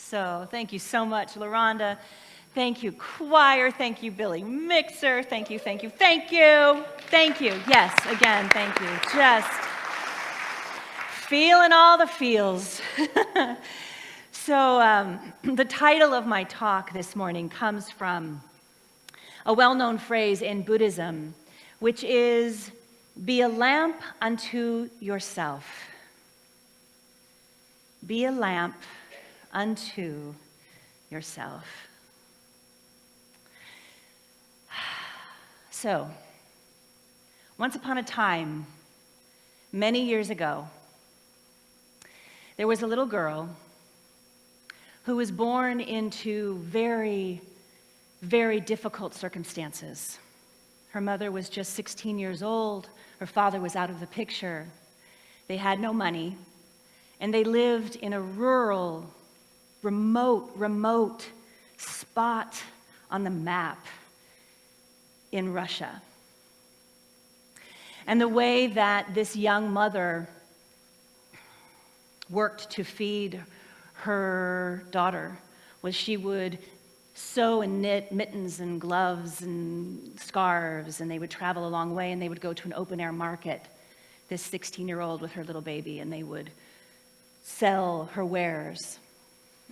So thank you so much, LaRonda. Thank you, choir. Thank you, Billy Mixer. Thank you, thank you, thank you. Thank you. Yes, again, thank you. Just feeling all the feels. So the title of my talk this morning comes from a well-known phrase in Buddhism, which is, be a lamp unto yourself. Be a lamp unto yourself. So, once upon a time, many years ago, there was a little girl who was born into very, very difficult circumstances. Her mother was just 16 years old. Her father was out of the picture. They had no money, and they lived in a rural, remote spot on the map in Russia. And the way that this young mother worked to feed her daughter was she would sew and knit mittens and gloves and scarves, and they would travel a long way, and they would go to an open-air market, this 16-year-old with her little baby, and they would sell her wares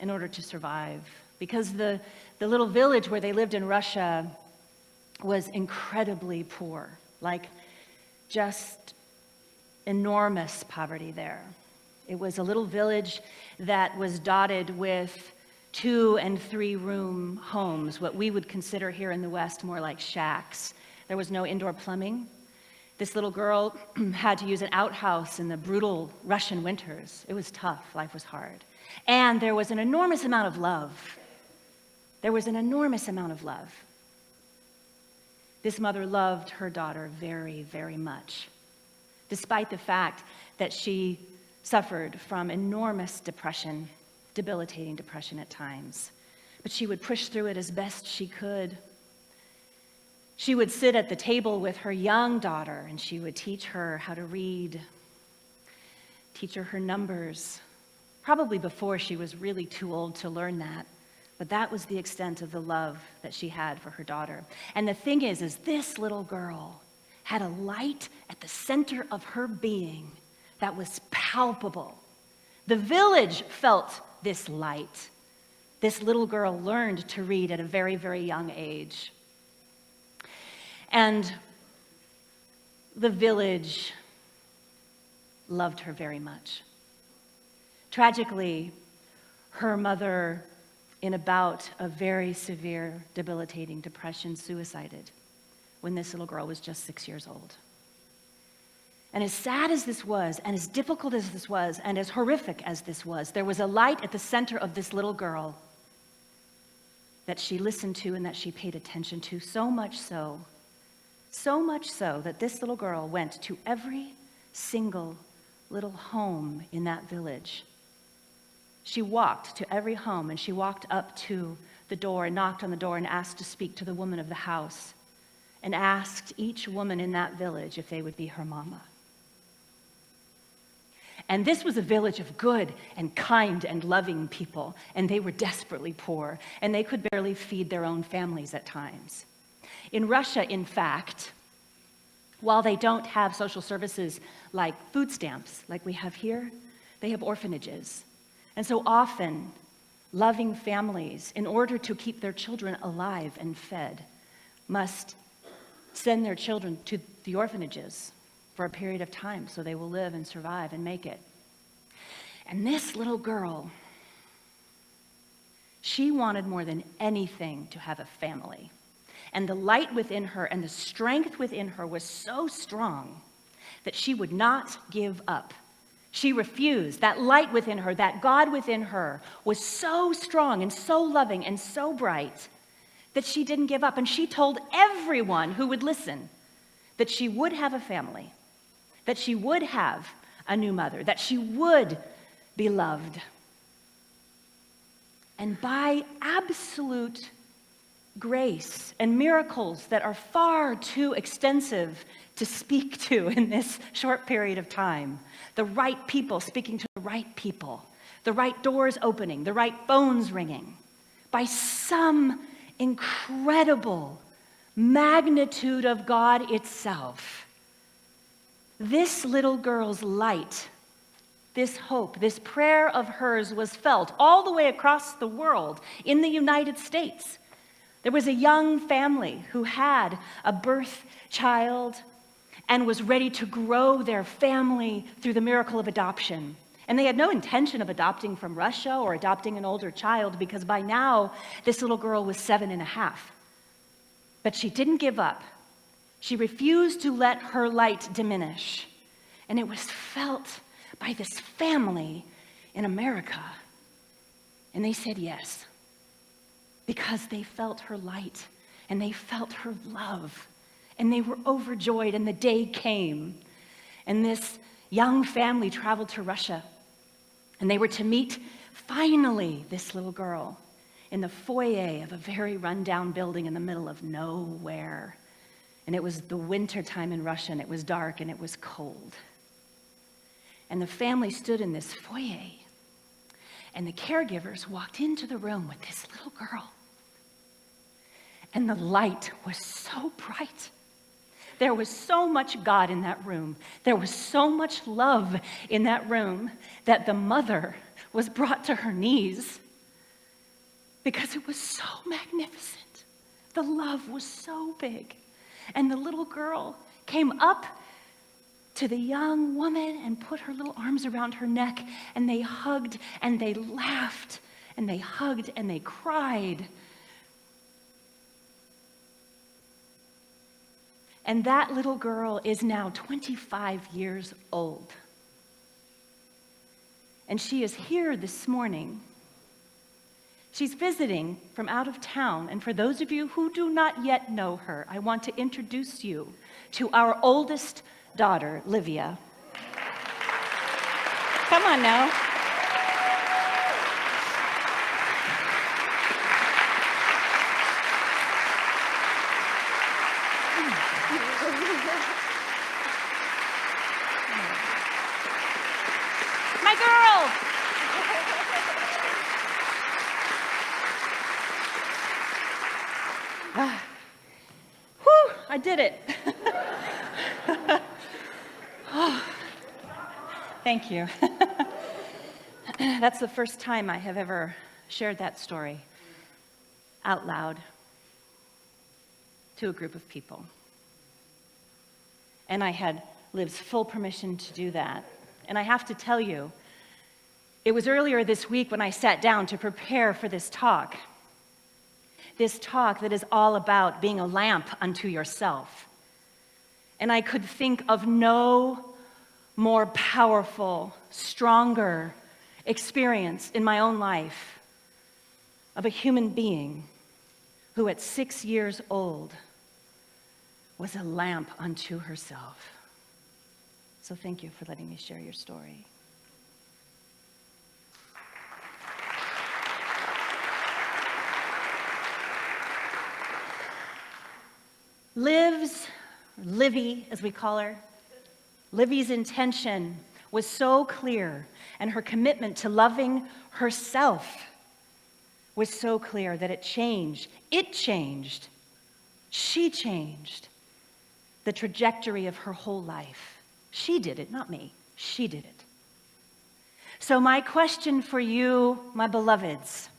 in order to survive. Because the little village where they lived in Russia was incredibly poor, like just enormous poverty there. It was a little village that was dotted with 2- and 3-room homes, what we would consider here in the West more like shacks. There was no indoor plumbing. This little girl had to use an outhouse in the brutal Russian winters. It was tough, life was hard. And there was an enormous amount of love. There was an enormous amount of love. This mother loved her daughter very, very much, despite the fact that she suffered from enormous depression, debilitating depression at times. But she would push through it as best she could. She would sit at the table with her young daughter, and she would teach her how to read, teach her numbers, probably before she was really too old to learn that. But that was the extent of the love that she had for her daughter. And the thing is this little girl had a light at the center of her being that was palpable. The village felt this light. This little girl learned to read at a very, very young age. And the village loved her very much. Tragically, her mother, in a bout of very severe, debilitating depression, suicided when this little girl was just 6 years old. And as sad as this was, and as difficult as this was, and as horrific as this was, there was a light at the center of this little girl that she listened to and that she paid attention to, so much so that this little girl went to every single little home in that village. She walked to every home, and she walked up to the door and knocked on the door and asked to speak to the woman of the house, and asked each woman in that village if they would be her mama. And this was a village of good and kind and loving people, and they were desperately poor, and they could barely feed their own families at times. In Russia, in fact, while they don't have social services like food stamps, like we have here, they have orphanages. And so often, loving families, in order to keep their children alive and fed, must send their children to the orphanages for a period of time so they will live and survive and make it. And this little girl, she wanted more than anything to have a family. And the light within her and the strength within her was so strong that she would not give up. She refused. That light within her, that God within her, was so strong and so loving and so bright that she didn't give up. And she told everyone who would listen that she would have a family, that she would have a new mother, that she would be loved. And by absolute grace and miracles that are far too extensive to speak to in this short period of time, the right people speaking to the right people, the right doors opening, the right phones ringing. By some incredible magnitude of God itself, this little girl's light, this hope, this prayer of hers was felt all the way across the world in the United States. There was a young family who had a birth child and was ready to grow their family through the miracle of adoption. And they had no intention of adopting from Russia or adopting an older child, because by now this little girl was 7.5. But she didn't give up. She refused to let her light diminish. And it was felt by this family in America. And they said yes, because they felt her light and they felt her love. And they were overjoyed, and the day came. And this young family traveled to Russia, and they were to meet, finally, this little girl in the foyer of a very rundown building in the middle of nowhere. And it was the winter time in Russia, and it was dark, and it was cold. And the family stood in this foyer, and the caregivers walked into the room with this little girl. And the light was so bright. There was so much God in that room. There was so much love in that room that the mother was brought to her knees because it was so magnificent. The love was so big. And the little girl came up to the young woman and put her little arms around her neck, and they hugged and they laughed and they hugged and they cried. And that little girl is now 25 years old. And she is here this morning. She's visiting from out of town. And for those of you who do not yet know her, I want to introduce you to our oldest daughter, Livia. Come on now. My girl! Whew, I did it. Oh, thank you. That's the first time I have ever shared that story out loud to a group of people. And I had Liv's full permission to do that. And I have to tell you, it was earlier this week when I sat down to prepare for this talk that is all about being a lamp unto yourself. And I could think of no more powerful, stronger experience in my own life of a human being who at 6 years old was a lamp unto herself. So thank you for letting me share your story. Livy, as we call her, Livy's intention was so clear, and her commitment to loving herself was so clear that it changed. She changed the trajectory of her whole life. She did it, not me. She did it. So my question for you, my beloveds,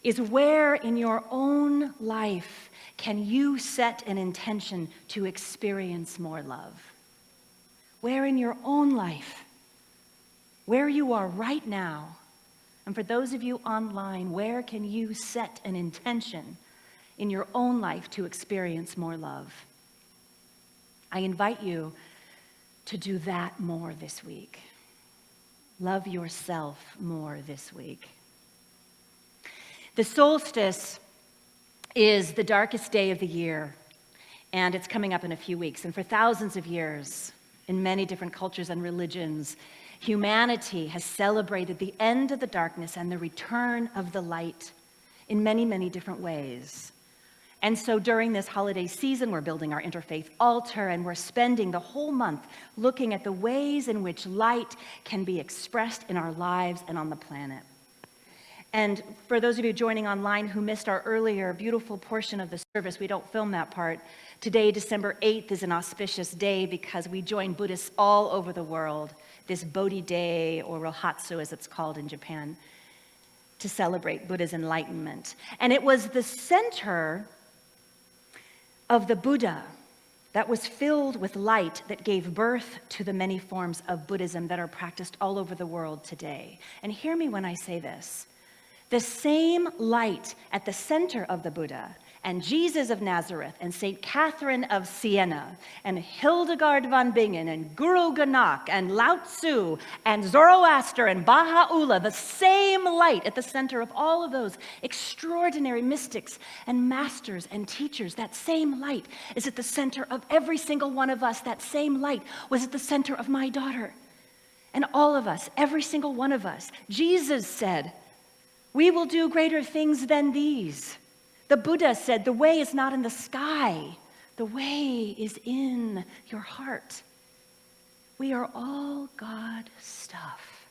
is where in your own life can you set an intention to experience more love? Where in your own life, where you are right now, and for those of you online, where can you set an intention in your own life to experience more love? I invite you to do that more this week. Love yourself more this week. The solstice is the darkest day of the year, and it's coming up in a few weeks. And for thousands of years, in many different cultures and religions, humanity has celebrated the end of the darkness and the return of the light in many, many different ways. And so during this holiday season, we're building our interfaith altar, and we're spending the whole month looking at the ways in which light can be expressed in our lives and on the planet. And for those of you joining online who missed our earlier beautiful portion of the service, we don't film that part. Today, December 8th, is an auspicious day because we join Buddhists all over the world, this Bodhi Day, or Rohatsu as it's called in Japan, to celebrate Buddha's enlightenment. And it was the center of the Buddha that was filled with light that gave birth to the many forms of Buddhism that are practiced all over the world today. And hear me when I say this. The same light at the center of the Buddha and Jesus of Nazareth and St. Catherine of Siena and Hildegard von Bingen and Guru Nanak and Lao Tzu and Zoroaster and Baha'u'llah, the same light at the center of all of those extraordinary mystics and masters and teachers, that same light is at the center of every single one of us. That same light was at the center of my daughter and all of us, every single one of us. Jesus said, "We will do greater things than these." The Buddha said, "The way is not in the sky. The way is in your heart." We are all God stuff.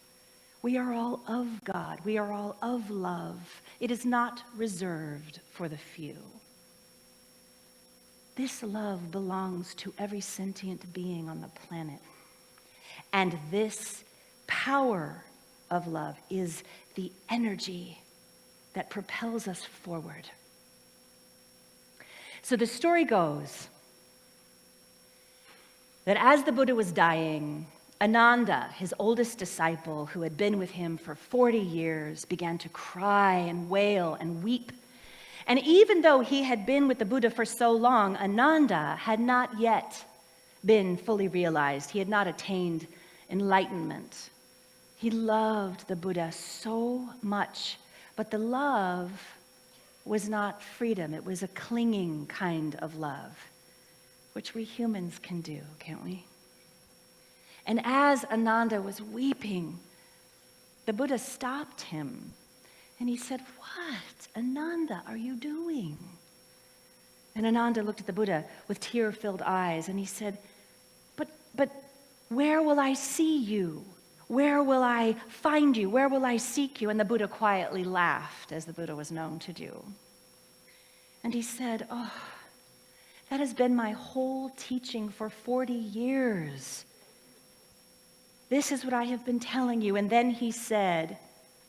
We are all of God. We are all of love. It is not reserved for the few. This love belongs to every sentient being on the planet. And this power of love is the energy that propels us forward. So the story goes that as the Buddha was dying, Ananda, his oldest disciple, who had been with him for 40 years, began to cry and wail and weep. And even though he had been with the Buddha for so long, Ananda had not yet been fully realized. He had not attained enlightenment. He loved the Buddha so much, but the love was not freedom. It was a clinging kind of love, which we humans can do, can't we? And as Ananda was weeping, the Buddha stopped him, and he said, "What, Ananda, are you doing?" And Ananda looked at the Buddha with tear-filled eyes, and he said, but where will I see you? Where will I find you? Where will I seek you?" And the Buddha quietly laughed, as the Buddha was known to do. And he said, "Oh, that has been my whole teaching for 40 years. This is what I have been telling you." And then he said,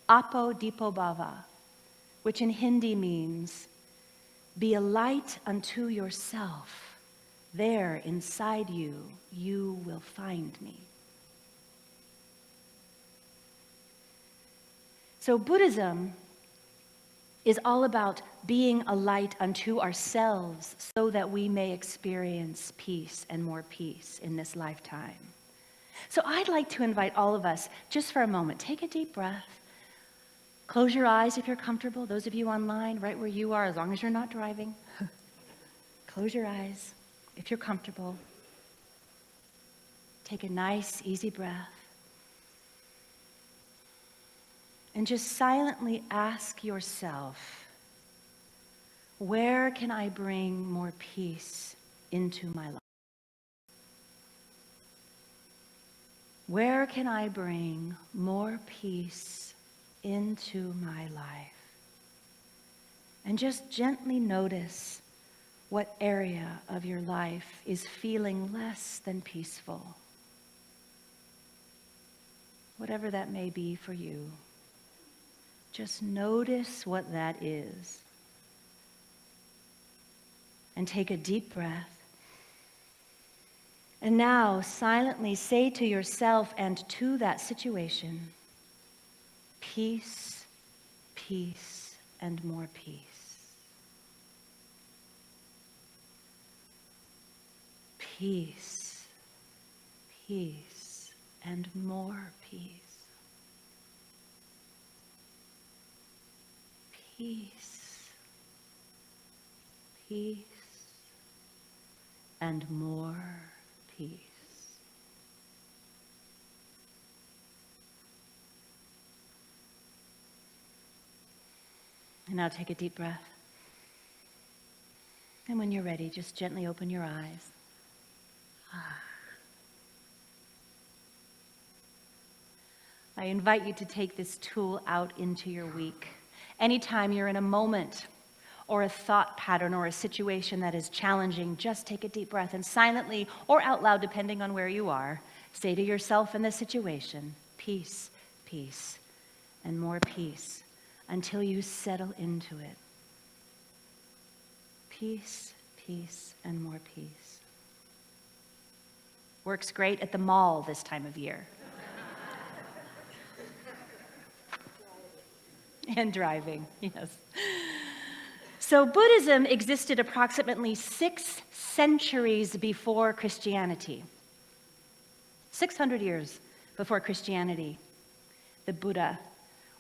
"Apo dipo bhava," which in Hindi means, "Be a light unto yourself. There inside you, you will find me." So Buddhism is all about being a light unto ourselves so that we may experience peace and more peace in this lifetime. So I'd like to invite all of us, just for a moment, take a deep breath. Close your eyes if you're comfortable. Those of you online, right where you are, as long as you're not driving. Close your eyes if you're comfortable. Take a nice, easy breath. And just silently ask yourself, where can I bring more peace into my life? Where can I bring more peace into my life? And just gently notice what area of your life is feeling less than peaceful. Whatever that may be for you. Just notice what that is. And take a deep breath. And now silently say to yourself and to that situation, peace, peace, and more peace. Peace, peace, and more peace. Peace, peace, and more peace. And now take a deep breath. And when you're ready, just gently open your eyes. I invite you to take this tool out into your week. Anytime you're in a moment or a thought pattern or a situation that is challenging, just take a deep breath and silently or out loud, depending on where you are, say to yourself in the situation, peace, peace, and more peace until you settle into it. Peace, peace, and more peace. Works great at the mall this time of year. And driving, yes. So Buddhism existed approximately 6 centuries before Christianity. 600 years before Christianity, the Buddha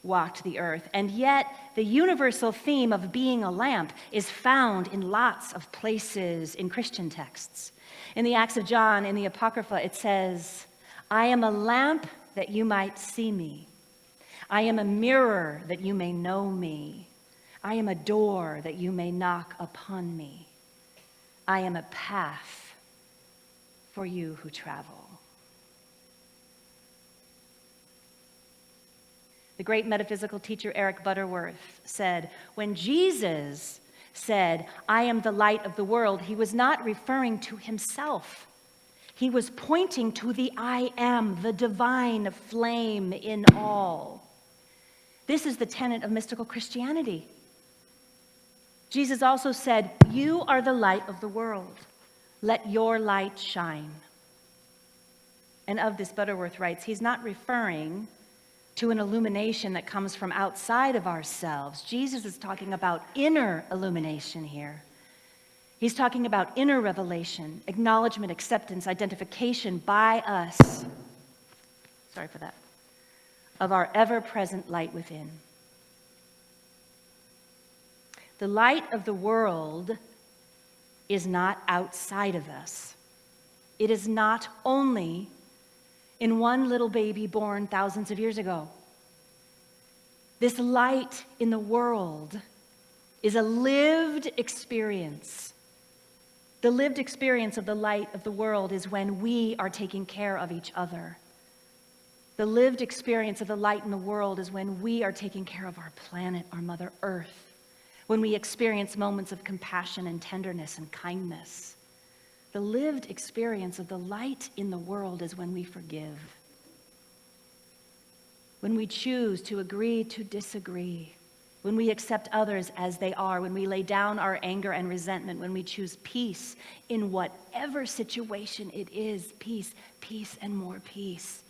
walked the earth. And yet, the universal theme of being a lamp is found in lots of places in Christian texts. In the Acts of John, in the Apocrypha, it says, "I am a lamp that you might see me. I am a mirror that you may know me. I am a door that you may knock upon me. I am a path for you who travel." The great metaphysical teacher Eric Butterworth said, when Jesus said, "I am the light of the world," he was not referring to himself. He was pointing to the I am, the divine flame in all. This is the tenet of mystical Christianity. Jesus also said, "You are the light of the world. Let your light shine." And of this, Butterworth writes, he's not referring to an illumination that comes from outside of ourselves. Jesus is talking about inner illumination here. He's talking about inner revelation, acknowledgement, acceptance, identification by us, sorry for that, of our ever-present light within. The light of the world is not outside of us. It is not only in one little baby born thousands of years ago. This light in the world is a lived experience. The lived experience of the light of the world is when we are taking care of each other. The lived experience of the light in the world is when we are taking care of our planet, our Mother Earth, when we experience moments of compassion and tenderness and kindness. The lived experience of the light in the world is when we forgive, when we choose to agree to disagree, when we accept others as they are, when we lay down our anger and resentment, when we choose peace in whatever situation it is, peace, peace, and more peace.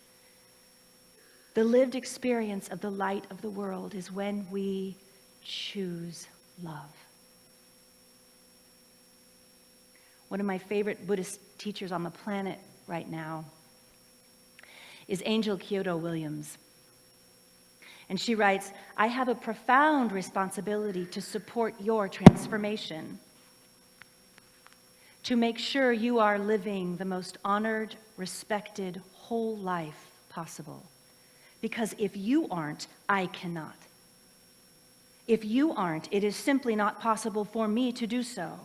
The lived experience of the light of the world is when we choose love. One of my favorite Buddhist teachers on the planet right now is Angel Kyoto Williams. And she writes, "I have a profound responsibility to support your transformation, to make sure you are living the most honored, respected, whole life possible. Because if you aren't, I cannot. If you aren't, it is simply not possible for me to do so.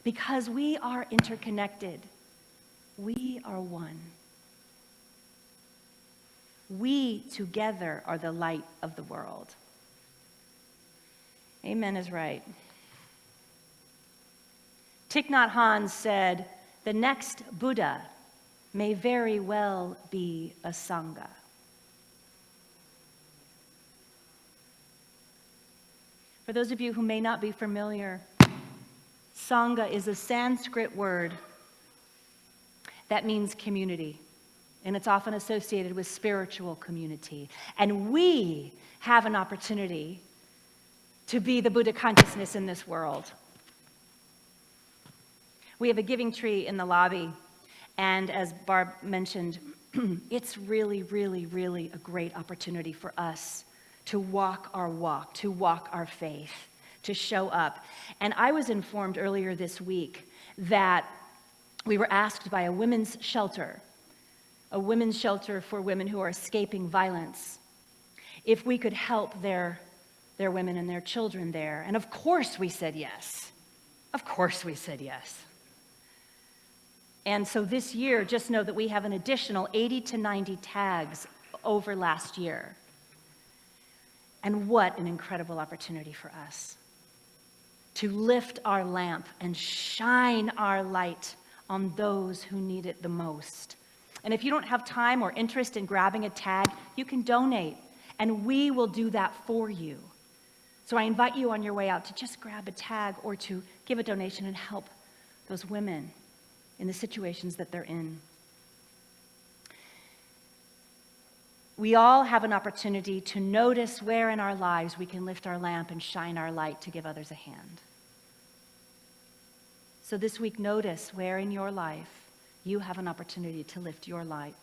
Because we are interconnected. We are one. We together are the light of the world." Amen is right. Thich Nhat Hanh said, "The next Buddha may very well be a Sangha." For those of you who may not be familiar, Sangha is a Sanskrit word that means community, and it's often associated with spiritual community. And we have an opportunity to be the Buddha consciousness in this world. We have a giving tree in the lobby, and as Barb mentioned, it's really, really, really a great opportunity for us to walk our walk, to walk our faith, to show up. And I was informed earlier this week that we were asked by a women's shelter for women who are escaping violence, if we could help their women and their children there. And of course we said yes. Of course we said yes. And so this year, just know that we have an additional 80 to 90 tags over last year. And what an incredible opportunity for us to lift our lamp and shine our light on those who need it the most. And if you don't have time or interest in grabbing a tag, you can donate, and we will do that for you. So I invite you on your way out to just grab a tag or to give a donation and help those women in the situations that they're in. We all have an opportunity to notice where in our lives we can lift our lamp and shine our light to give others a hand. So this week, notice where in your life you have an opportunity to lift your light,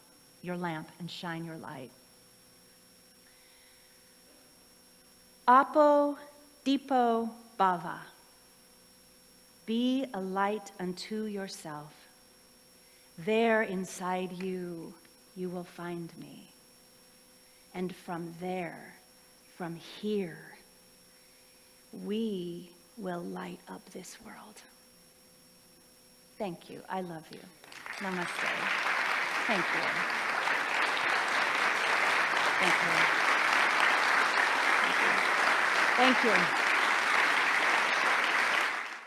your lamp, and shine your light. Apo Dipo Bhava. Be a light unto yourself. There inside you, you will find me. And from there, from here, we will light up this world. Thank you. I love you. Namaste. Thank you. Thank you. Thank you. Thank you.